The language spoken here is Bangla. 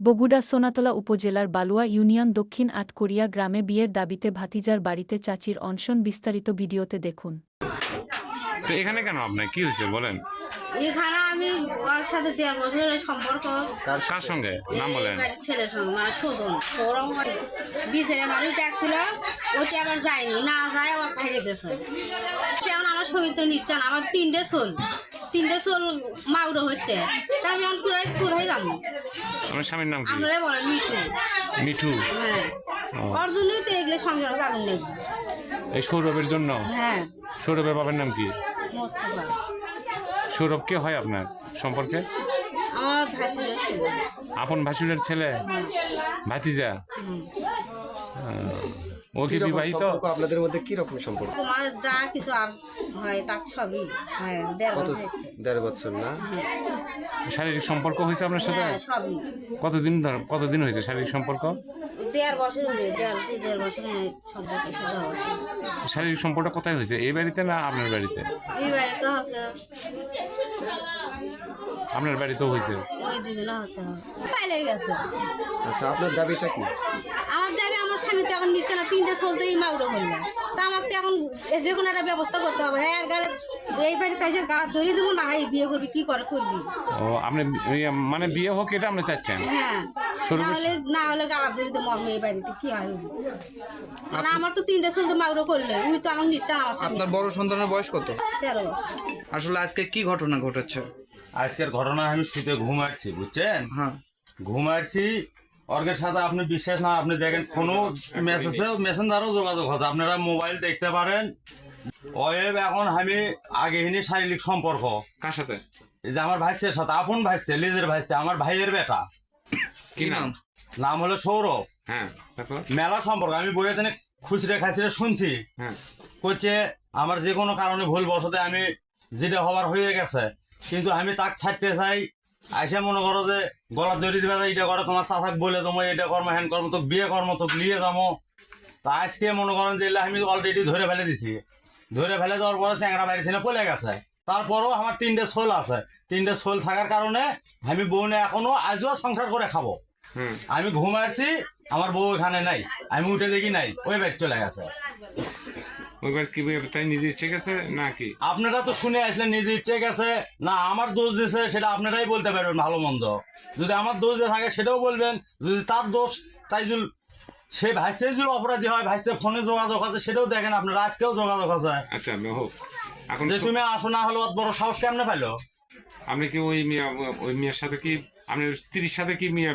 বগুড়া সোনাতলা উপজেলার বালুয়া ইউনিয়ন দক্ষিণ আটকরিয়া গ্রামে বিয়ের দাবিতে ভাতিজার বাড়িতে চাচির অনশন বিস্তারিত ভিডিওতে দেখুন। তো এখানে কেন আপনার কি হয়েছে বলেন? এখানে আমি ওর সাথে 1.5 বছরের সম্পর্ক। কার সঙ্গে নাম বলেন? ছেলের সঙ্গে মানে সুজন ওরম বিছেরে মানুষ ডাকছিল, ওইটা আবার যায়নি, না যায় আবার ফেলে দিয়েছে। সেমন আমার ছবি তো নিচ্ছে না, আমার 3টে চোল মাউরো হচ্ছে, তা আমি এখন কোথায় যাবো? আমার স্বামীর নাম কি? আমরা বলেন মিঠু। মিঠু? হ্যাঁ, ওর জন্যই তো এগুলো সংসার যাবেন নাকি। এই সৌরভের জন্য? হ্যাঁ। সৌরভের বাবার নাম কি? মোস্তফা। সৌরভ কে হয় আপনার সম্পর্কে? আমার ভাসুরের ছেলে। আপন ভাসুরের ছেলে? ভাতিজা? ও কি বিবাহিত? আপনাদের মধ্যে কি রকম সম্পর্ক? মানে যা কিছু আর হয় তা সবই হয়। 1.5 বছর হচ্ছে। 1.5 বছর না? শারীরিক সম্পর্ক হয়েছে আপনার সাথে? হ্যাঁ, সবই। কতদিন হয়েছে শারীরিক সম্পর্ক? 1.5 বছর হলে 1.5 বছর সম্পর্ক সাথে হবে। শারীরিক সম্পর্ক কোথায় হয়েছে, এই বাড়িতে না আপনার বাড়িতে? এই বাড়িতে হচ্ছে, আপনার বাড়িতেও হয়েছে? ওই দিদিনা হচ্ছে পাইলে গেছে। আচ্ছা, আপনার দাবিটা কি? আমার দাবি, আমার স্বামী তো এখন নিচ্ছে না, 3টে চলতেই মাউরো হইল, তা আমার তো এখন যে কোনো একটা ব্যবস্থা করতে হবে। হ্যাঁ, গাড়ি এই বাড়িতে এসে গাড়ি ধরিয়ে দেবো না, এই বিয়ে করবি, কি করে করবি? ও, আপনি মানে বিয়ে হোক এটা আপনি চাচ্ছেন? হ্যাঁ, না হলে গাড়ি ধরিয়ে দেবো মর্মে এই বাড়িতে কি হয়? না, আমার তো 3টে চলতে মাউরো করলে, ওই তো আমার নিচ্ছে না। আমার স্বামী আপনার বড় সন্তানের বয়স কত? 13 বছর। আসলে আজকে কি ঘটনা ঘটেছে? আজকের ঘটনা, আমি শুতে ঘুমাচ্ছি, বুঝছেন? হ্যাঁ, ঘুমাচ্ছি, অর্গের সাথে আপনি বিশ্বাস না, আপনি দেখেন কোনো মেসেঞ্জারও যোগাযোগ হচ্ছে, আপনারা মোবাইল দেখতে পারেন। ওয়েব এখন আমি আগেহিনী শারীরিক সম্পর্ক। কার সাথে? এই যে আমার ভাইস্তের সাথে, আপন ভাইস্তে, লিজের ভাইস্তে, আমার ভাইয়ের বেটা। কি নাম? নাম হলো সৌরভ। হ্যাঁ, তারপর? মেলা সম্পর্ক, আমি বইয়ে জানি খুচরে খাচরে শুনছি। হ্যাঁ। করছে আমার যে কোনো কারণে ভুল বসতে আমি যেটা হবার হয়ে গেছে, কিন্তু আমি তাক ছাড়তে চাই। আইসা মনে করো যে গলা দড়ি দিবে, এটা করে তোমার চাচাক বলে তোমার এটা কর্ম হ্যান কর্ম, তো বিয়ে কর্ম তো নিয়ে যাবো। তা আজকে মনে করেন যে আমি অলরেডি ধরে ফেলে দিছি, ধরে ফেলে দেওয়ার পরে চ্যাংরা বাড়ি থেকে পলে গেছে। তারপরও আমার 3টে ছোল আছে, 3টে ছোল থাকার কারণে আমি বউনে এখনো আজও সংসার করে খাবো। আমি ঘুমাচ্ছি, আমার বউ এখানে নাই, আমি উঠে দেখি নাই, ওই বাড়ি চলে গেছে। ওইবার কি তাই নিজে ইচ্ছে গেছে নাকি? আপনারা তো শুনে আসলেন নিজে ইচ্ছে গেছে না আমার দোষ দিছে, সেটা আপনারাই বলতে পারবেন ভালো মন্দ। যদি আমার দোষ দিয়ে থাকে সেটাও বলবেন, যদি তার দোষ তাই যদি সে ভাইসে যদি অপরাধী হয়, ভাইসে ফোনে যোগাযোগ আছে সেটাও দেখেন আপনারা, আজকেও যোগাযোগ আছে। আচ্ছা, হোক। এখন যে তুমি আসো, না হলো অত বড় সাহস কেমনে পাইলো? আপনি কি ওই মিয়ার সাথে কি আপনার স্ত্রীর সাথে কি মিয়া